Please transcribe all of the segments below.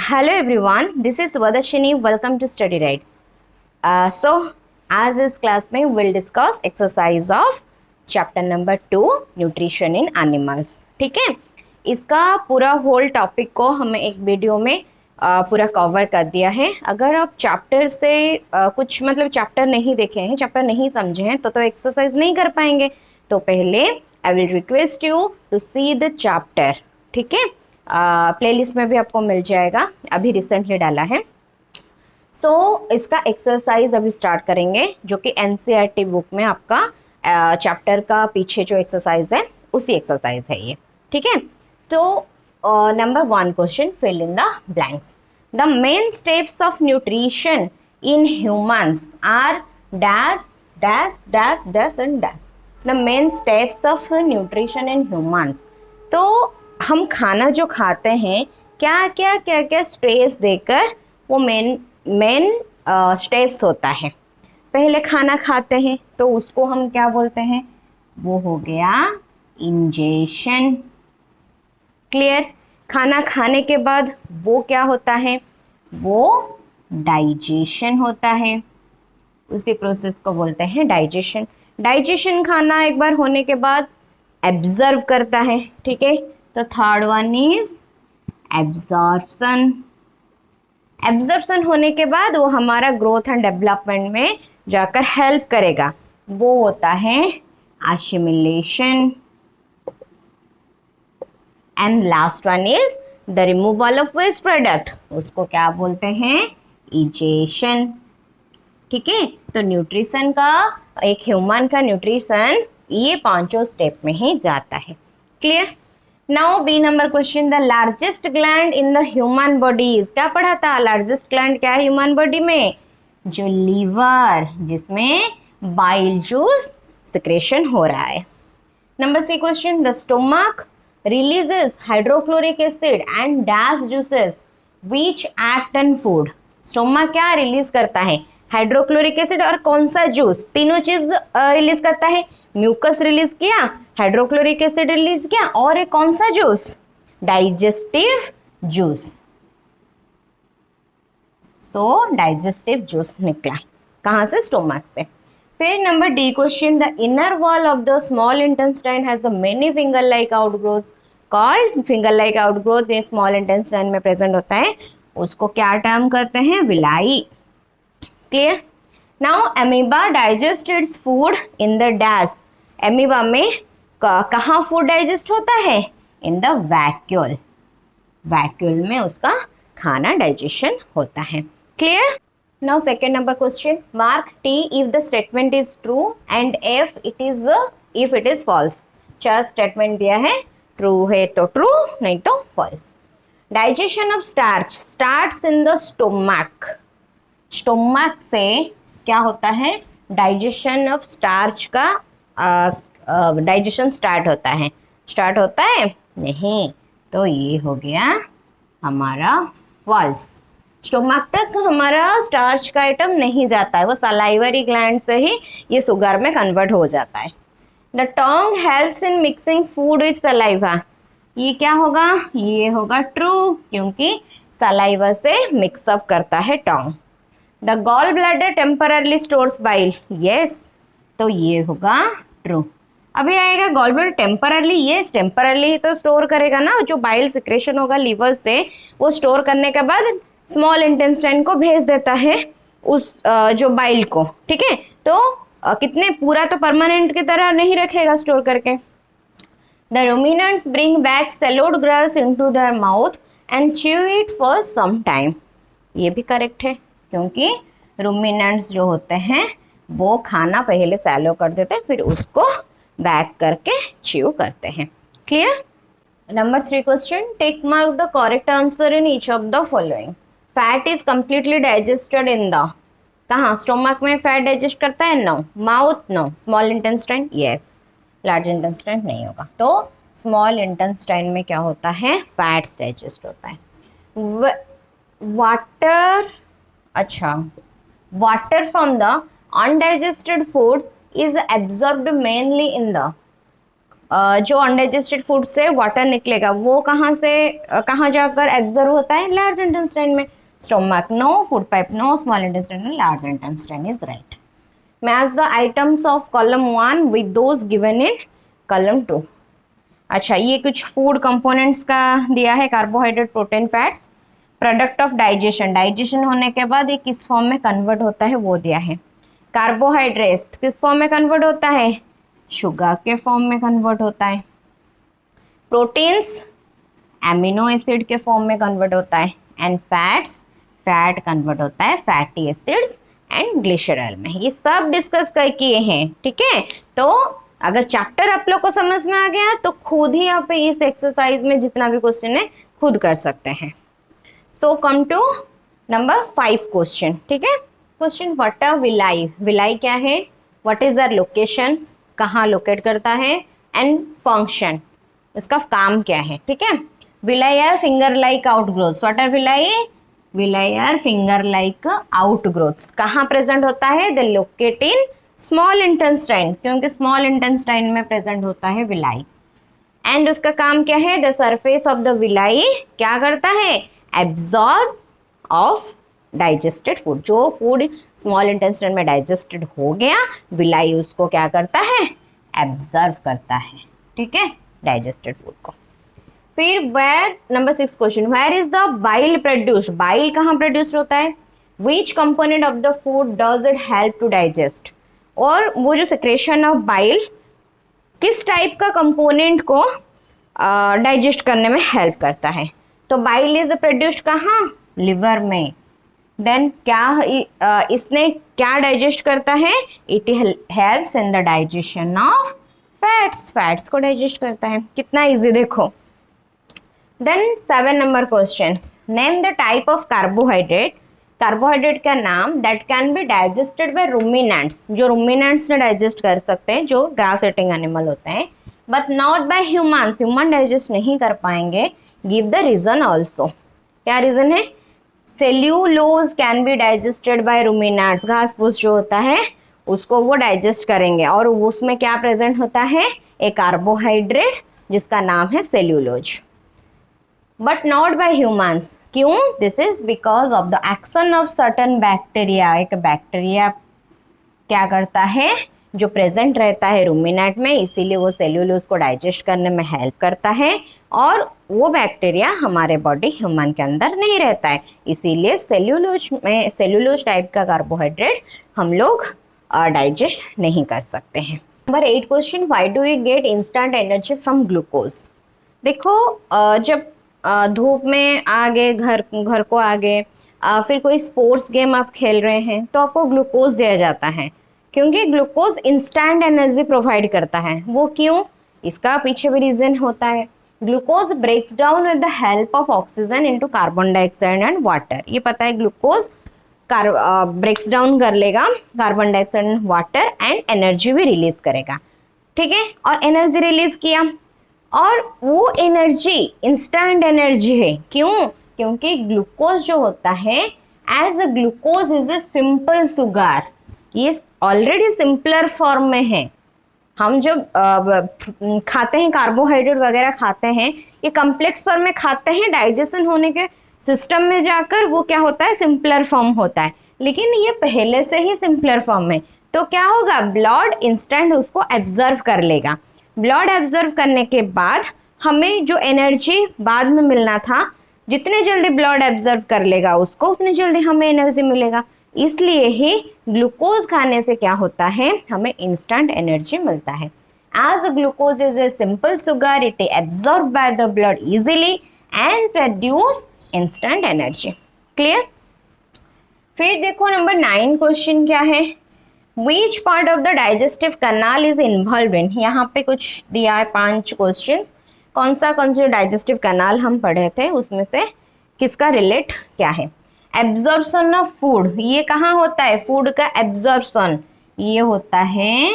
Hello everyone, this is Vadashini. Welcome to Study Rights. As this class में we'll discuss exercise of chapter number 2 nutrition in animals. ठीक है, इसका पूरा whole topic को हमें एक वीडियो में पूरा कवर कर दिया है. अगर आप चैप्टर से कुछ मतलब चैप्टर नहीं देखे हैं, चैप्टर नहीं समझे हैं तो एक्सरसाइज नहीं कर पाएंगे. तो पहले I will request you to see the chapter. ठीक है, प्लेलिस्ट में भी आपको मिल जाएगा, अभी रिसेंटली डाला है. इसका एक्सरसाइज अभी स्टार्ट करेंगे जो कि एनसीईआरटी बुक में आपका चैप्टर का पीछे जो एक्सरसाइज है उसी एक्सरसाइज है ये. ठीक है, तो number 1 question, fill in the blanks. The main steps of nutrition in humans are dash dash dash dash and dash. The main steps of nutrition in humans. तो हम खाना जो खाते हैं क्या क्या क्या क्या स्टेप्स देकर वो मेन स्टेप्स होता है. पहले खाना खाते हैं तो उसको हम क्या बोलते हैं, वो हो गया इंजेशन. क्लियर. खाना खाने के बाद वो क्या होता है, वो डाइजेशन होता है. उसी प्रोसेस को बोलते हैं डाइजेशन. डाइजेशन खाना एक बार होने के बाद एब्जर्व करता है. ठीक है, तो third one is absorption. Absorption होने के बाद वो हमारा ग्रोथ एंड डेवलपमेंट में जाकर हेल्प करेगा, वो होता है assimilation. And last one is the removal of waste product, उसको क्या बोलते हैं, इजेशन. ठीक है, तो न्यूट्रिशन का, एक ह्यूमन का न्यूट्रिशन ये पांचों स्टेप में ही जाता है. Clear. Now B number question, the largest gland in the human bodies. क्या पढ़ा था, लार्जेस्ट ग्लैंड क्या है ह्यूमन बॉडी में, जो लीवर, जिसमें बाइल जूस सिक्रेशन हो रहा है. Number C question, the stomach releases hydrochloric acid and dash juices which act on food. Stomach क्या रिलीज करता है, हाइड्रोक्लोरिक एसिड और कौन सा जूस, तीनों चीज रिलीज करता है. म्यूकस रिलीज किया, हाइड्रोक्लोरिक एसिड रिलीज किया, और एक कौन सा जूस, डाइजेस्टिव जूस. सो डाइजेस्टिव जूस निकला कहाँ से, स्टोमक से. फिर number D question, the inner wall of the small intestine has a many finger like outgrowths called. Finger like outgrowth ये स्मॉल इंटेस्टाइन में प्रेजेंट होता है, उसको क्या टर्म करते हैं, villi. Clear. Now amoeba digest its food in the dash. Amoeba में कहाँ फूड डाइजेस्ट होता है, इन द वैक्यूल. वैक्यूल में उसका खाना डाइजेशन होता है. Clear. Now second number question, mark T if the statement is true and if it is false. 4 statement दिया है, ट्रू है तो ट्रू, नहीं तो false. Digestion of starch starts in the stomach. Stomach से क्या होता है, डाइजेशन ऑफ स्टार्च का डाइजेशन स्टार्ट होता है नहीं, तो ये हो गया हमारा फॉल्स. स्टोमक तक हमारा स्टार्च का आइटम नहीं जाता है, वो सलाइवरी ग्लैंड से ही ये शुगर में कन्वर्ट हो जाता है. The tongue helps in mixing food with saliva. ये क्या होगा, ये होगा ट्रू, क्योंकि सलाइवा से मिक्सअप करता है tongue. The gall bladder temporarily stores bile. Yes, तो ये होगा ट्रू. अभी आएगा gall bladder temporarily. Yes, temporarily तो स्टोर करेगा ना, जो बाइल सिक्रेशन होगा लीवर से, वो स्टोर करने के बाद स्मॉल इंटेस्टाइन को भेज देता है उस जो बाइल को. ठीक है, तो कितने पूरा तो परमानेंट की तरह नहीं रखेगा स्टोर करके. The ruminants bring back swallowed grass into their mouth and chew it for some time. ये भी करेक्ट है, क्योंकि रुमिनेंट्स जो होते हैं वो खाना पहले सैलो कर देते हैं, फिर उसको बैक करके च्यू करते हैं. Clear. Number 3 question, take mark the correct answer in each of the following. Fat is completely digested in the. कहाँ, स्टोमक में फैट डाइजेस्ट करता है, no. Mouth, no. Small intestine, yes. Large intestine नहीं होगा. तो small intestine में क्या होता है, फैट्स डाइजेस्ट होता है. वाटर, अच्छा, water from the undigested food is absorbed mainly in the जो अनडाइजेस्टेड फूड से वाटर निकलेगा वो कहाँ से कहाँ जाकर एब्जॉर्ब होता है? लार्ज इंटेस्टाइन में. Stomach no, food pipe no, small intestine no, large intestine is right. Match the items of column 1 with those given in column 2. अच्छा, ये कुछ फूड कंपोनेंट्स का दिया है. Carbohydrate, protein, fats. Product of digestion, digestion होने के बाद ये किस फॉर्म में कन्वर्ट होता है वो दिया है. कार्बोहाइड्रेट किस फॉर्म में कन्वर्ट होता है? शुगर के फॉर्म में कन्वर्ट होता है. प्रोटीन्स एमिनो एसिड के फॉर्म में कन्वर्ट होता है. एंड फैट्स, फैट कन्वर्ट होता है फैटी एसिड्स एंड ग्लिसरॉल में. ये सब डिस्कस कर किए हैं. ठीक है, तो अगर चैप्टर आप लोग को समझ में आ गया तो खुद ही आप इस एक्सरसाइज में जितना भी क्वेश्चन है खुद कर सकते हैं. सो कम टू नंबर 5 क्वेश्चन. ठीक है, question what a villi. Villi क्या है? व्हाट इज दर लोकेशन, कहाँ लोकेट करता है. एंड फंक्शन, इसका काम क्या है. ठीक है, villi are finger like outgrowths. What are villi? Villi are finger like outgrowths. कहाँ प्रेजेंट होता है? The locate in small intestine, क्योंकि स्मॉल इंटेस्टाइन में प्रेजेंट होता है विलाई. एंड उसका काम क्या है? The surface of the villi क्या करता है? Absorb of digested food. जो फूड स्मॉल इंटेस्टाइन में डाइजेस्टेड हो गया, विलाई उसको क्या करता है? एब्जॉर्ब करता है. ठीक है, डाइजेस्टेड फूड को. फिर where number 6 question, where is the bile produced. Bile कहाँ प्रोड्यूस होता है? Which component of the food does it help to digest. और वो जो सेक्रेशन ऑफ बाइल किस टाइप का कंपोनेंट को डाइजेस्ट करने में हेल्प करता है. तो बाइल इज प्रोड्यूस्ड कहाँ? लिवर में. देन क्या इसने क्या डाइजेस्ट करता है? It helps in the digestion of fats. Fats को डाइजेस्ट करता है. कितना इजी देखो. Then 7 number question, name the type of carbohydrate. Carbohydrate का नाम that can be digested by ruminants. जो रूमिनेंट्स ने डाइजेस्ट कर सकते हैं, जो ग्रास ईटिंग एनिमल होते हैं, but not by humans. Human digest नहीं कर पाएंगे. Give the reason also. क्या रीजन है? Cellulose can be digested by ruminants. घास फूस जो होता है उसको वो डाइजेस्ट करेंगे, और उसमें क्या प्रेजेंट होता है? एक कार्बोहाइड्रेट जिसका नाम है cellulose. But not by humans. क्यों? This is because of the action of certain bacteria. एक बैक्टीरिया क्या करता है? जो प्रेजेंट रहता है रूमिनेंट में, इसीलिए वो सेल्यूलोज को डाइजेस्ट करने में हेल्प करता है. और वो बैक्टीरिया हमारे बॉडी ह्यूमन के अंदर नहीं रहता है, इसीलिए सेल्यूलोज टाइप का कार्बोहाइड्रेट हम लोग डाइजेस्ट नहीं कर सकते हैं. Number 8 question, why do you get instant energy from glucose. देखो, जब धूप में आ गए, घर को आ गए, फिर कोई स्पोर्ट्स गेम आप खेल रहे हैं तो आपको ग्लूकोज दिया जाता है, क्योंकि ग्लूकोज इंस्टेंट एनर्जी प्रोवाइड करता है. वो क्यों? इसका पीछे भी रीजन होता है. Glucose breaks down with the help of oxygen into carbon dioxide and water. ये पता है, ग्लूकोज ब्रेक्स डाउन कर लेगा carbon dioxide and water, and energy भी रिलीज करेगा. ठीक है, और एनर्जी रिलीज किया, और वो एनर्जी इंस्टेंट एनर्जी है. क्यों? क्योंकि ग्लूकोज जो होता है, as a glucose is a simple sugar. ये ऑलरेडी सिंपलर फॉर्म में है. हम जब खाते हैं, कार्बोहाइड्रेट वगैरह खाते हैं, ये कम्प्लेक्स फॉर्म में खाते हैं, डाइजेशन होने के सिस्टम में जाकर वो क्या होता है? सिंपलर फॉर्म होता है. लेकिन ये पहले से ही सिंपलर फॉर्म में, तो क्या होगा? ब्लड इंस्टेंट उसको एब्जर्व कर लेगा. ब्लड एब्जर्व करने के बाद हमें जो एनर्जी बाद में मिलना था, जितने जल्दी ब्लड एब्जर्व कर लेगा उसको, उतनी जल्दी हमें एनर्जी मिलेगा. इसलिए ही ग्लूकोज खाने से क्या होता है? हमें इंस्टेंट एनर्जी मिलता है. As glucose is a simple sugar, it absorb by the blood easily and produce instant energy. Clear? फिर देखो नंबर 9 क्वेश्चन क्या है, which part of the digestive canal is involve in. यहाँ पे कुछ दिया है 5 क्वेश्चन. कौन सा डाइजेस्टिव कैनाल हम पढ़े थे उसमें से किसका रिलेट क्या है. एब्जॉर्प्शन ऑफ फूड, ये कहाँ होता है? फूड का एब्जॉर्प्शन ये होता है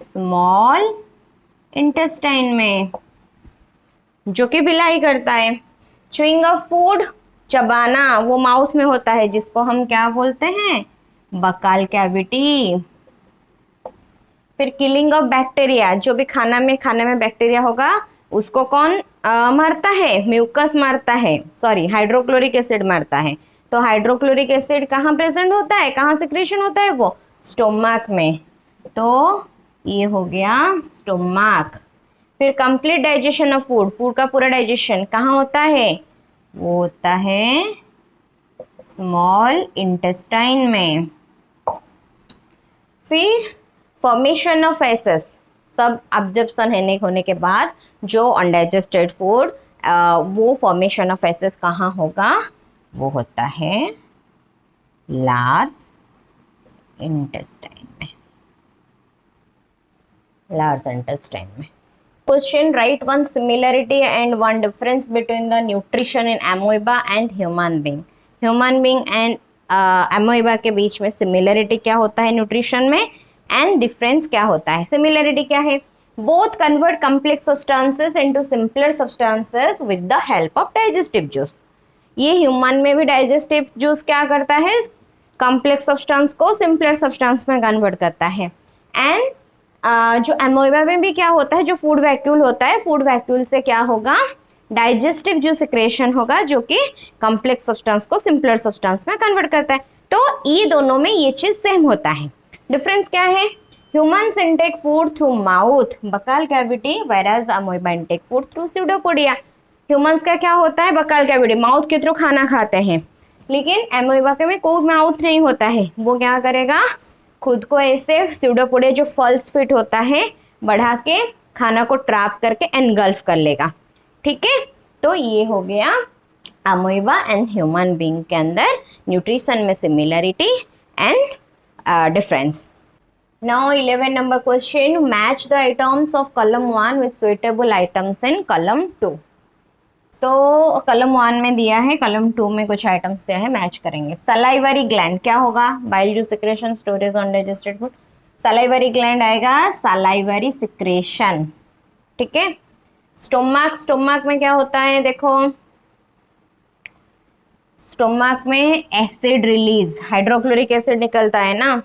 स्मॉल इंटेस्टाइन में, जो कि विलाई करता है. च्यूइंग ऑफ फूड, चबाना, वो माउथ में होता है, जिसको हम क्या बोलते हैं? बकाल कैविटी. फिर किलिंग ऑफ बैक्टीरिया, जो भी खाने में बैक्टीरिया होगा उसको कौन मारता है? म्यूकस मारता है, सॉरी हाइड्रोक्लोरिक एसिड मारता है। तो हाइड्रोक्लोरिक एसिड कहाँ प्रेजेंट होता है, कहाँ सिक्रेशन होता है? वो स्टोमक में। तो ये हो गया स्टोमक। फिर complete digestion of food, food का पूरा डाइजेशन कहाँ होता है? वो होता है स्मॉल इंटेस्टाइन में। फिर फॉर्मेशन ऑफ फेसेस, सब अब्जॉर्प्शन होने के बाद जो अनडाइजेस्टेड फूड वो फॉर्मेशन ऑफ फेसेस कहाँ होगा? वो होता है लार्ज इंटेस्टाइन में, लार्ज इंटेस्टाइन में। Question, write one similarity and one difference between the nutrition in amoeba and human being. Human being and amoeba के बीच में similarity क्या होता है nutrition में, and difference क्या होता है? Similarity क्या है? Both convert complex substances into simpler substances with the help of digestive juice. ये ह्यूमन में भी डाइजेस्टिव जूस क्या करता है? कॉम्प्लेक्स सब्सटेंस को सिंपलर सब्सटेंस में कन्वर्ट करता है। एंड जो एमोइबा में भी क्या होता है, जो फूड वैक्यूल होता है, फूड वैक्यूल से क्या होगा? डाइजेस्टिव जो सिक्रेशन होगा जो कि कॉम्प्लेक्स सब्सटेंस को सिंपलर सब्सटेंस में कन्वर्ट करता है। तो ये दोनों में ये चीज सेम होता है। डिफरेंस क्या है? Humans intake food through mouth, buccal cavity, whereas amoeba intake food through pseudopodia. Humans का क्या होता है? बकाल कैविटी, माउथ के थ्रू खाना खाते हैं, लेकिन एमोइबा के में कोई माउथ नहीं होता है। वो क्या करेगा? खुद को ऐसे स्यूडोपोडिया जो फल्स फिट होता है बढ़ा के खाना को ट्रैप करके एनगल्फ कर लेगा। ठीक है, तो ये हो गया अमोइबा एंड ह्यूमन बीइंग के अंदर न्यूट्रिशन में similarity and difference. Now 11 number question, match the items of column 1 with suitable items in column 2। तो कॉलम 1 में दिया है, कॉलम 2 में कुछ आइटम्स दिया है, मैच करेंगे। सलाइवरी ग्लैंड क्या होगा? Bile juice secretion, storage on digested food. Salivary gland आएगा सलाइवरी सिक्रेशन। ठीक है। स्टोमक, स्टोमक में क्या होता है? देखो स्टोमक में एसिड रिलीज, हाइड्रोक्लोरिक एसिड निकलता है ना।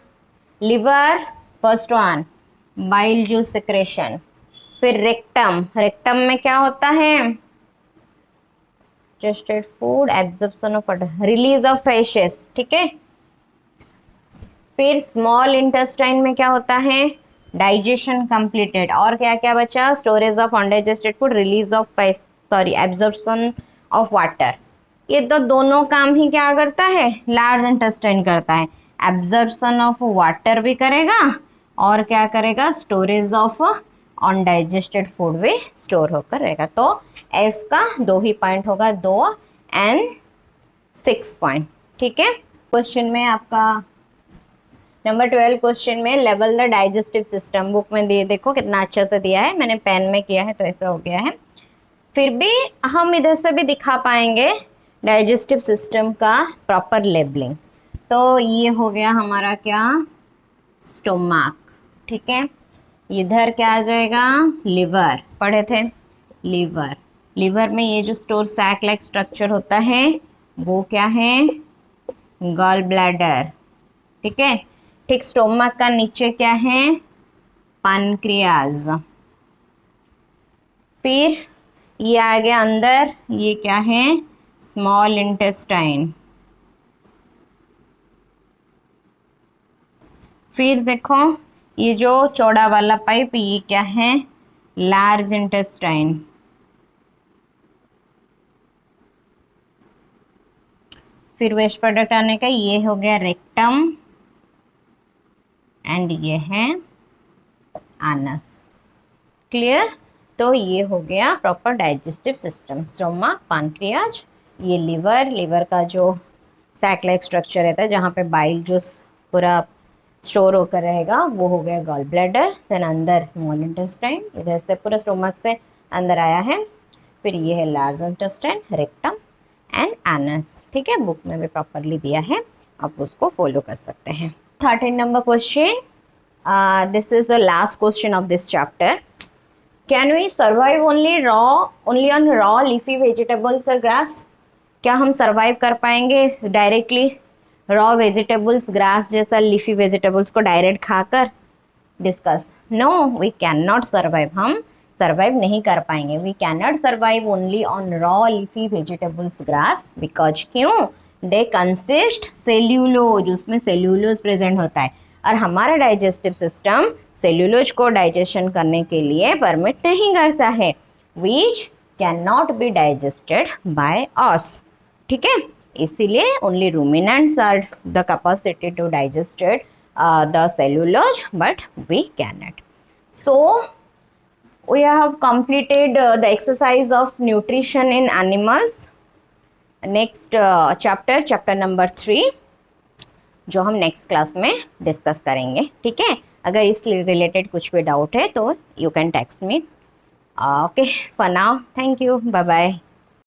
Liver first one, bile juice secretion. फिर रेक्टम, रेक्टम में क्या होता है? digested food, absorption of water, release of feces। ठीक है। फिर स्मॉल इंटेस्टाइन में क्या होता है? Digestion completed. और क्या क्या बचा? Storage of undigested food, release of absorption of water. ये तो दोनों काम ही क्या करता है? लार्ज इंटेस्टाइन करता है। एब्जॉर्प्शन ऑफ वाटर भी करेगा और क्या करेगा? स्टोरेज ऑफ अनडाइजेस्टेड फूड भी स्टोर होकर रहेगा। तो एफ का 2 ही पॉइंट होगा, 2 एंड 6 पॉइंट। ठीक है। क्वेश्चन में आपका नंबर 12 क्वेश्चन में level the digestive system, book में दिए, देखो कितना अच्छा से दिया है, मैंने पेन में किया है तो ऐसा हो गया है। फिर भी हम इधर से भी दिखा पाएंगे डाइजेस्टिव सिस्टम का प्रॉपर लेबलिंग। तो ये हो गया हमारा क्या? स्टोमक। ठीक है। इधर क्या आ जाएगा? लिवर, पढ़े थे लिवर। लिवर में ये जो स्टोर सैक लाइक स्ट्रक्चर होता है वो क्या है? Gall bladder. ठीक है। ठीक, स्टोमक का नीचे क्या है? पैनक्रियाज। फिर ये आ गया अंदर, ये क्या है? Small intestine. फिर देखो ये जो चौड़ा वाला पाइप, ये क्या है? Large intestine. फिर वेस्ट प्रोडक्ट आने का ये हो गया रेक्टम एंड ये है आनस। क्लियर? तो ये हो गया proper digestive system. Stomach, pancreas, ये लिवर, लिवर का जो सैक लाइक स्ट्रक्चर रहता है जहाँ पे बाइल जो पूरा स्टोर होकर रहेगा वो हो गया गॉल ब्लैडर। देन अंदर स्मॉल इंटेस्टाइन, इधर से पूरा स्टोमक से अंदर आया है। फिर ये है large intestine, rectum and anus. ठीक है, बुक में भी प्रॉपरली दिया है, आप उसको फॉलो कर सकते हैं। 13 number question, this is the last question of this chapter. Can we survive only on raw leafy vegetables और ग्रास? क्या हम सर्वाइव कर पाएंगे डायरेक्टली रॉ वेजिटेबल्स, ग्रास जैसा लीफी वेजिटेबल्स को डायरेक्ट खाकर? Discuss. No, we can not survive. हम survive नहीं कर पाएंगे. We can not survive only on raw leafy vegetables grass. Because क्यों? दे कंसिस्ट सेल्यूलोज, उसमें सेल्यूलोज प्रेजेंट होता है और हमारा डाइजेस्टिव सिस्टम सेल्यूलोज को डाइजेशन करने के लिए परमिट नहीं करता है. Which can not be digested by us. ठीक है, इसीलिए only ruminants are the capacity to digested the cellulose, but we cannot. So we have completed the exercise of nutrition in animals. Next chapter number 3 जो हम next class में discuss करेंगे. ठीक है, अगर इस रिलेटेड कुछ भी डाउट है तो you can text me. Okay, for now thank you, bye bye.